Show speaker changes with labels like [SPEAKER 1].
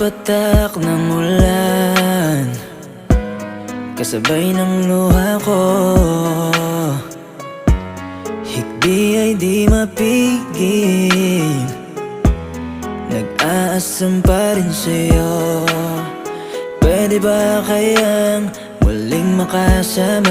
[SPEAKER 1] patak ng ulan, kasabay ng luha ko. Hikbi ay di mapigil, nag-aasam pa rin sa'yo. Pwede ba kayang muling makasama?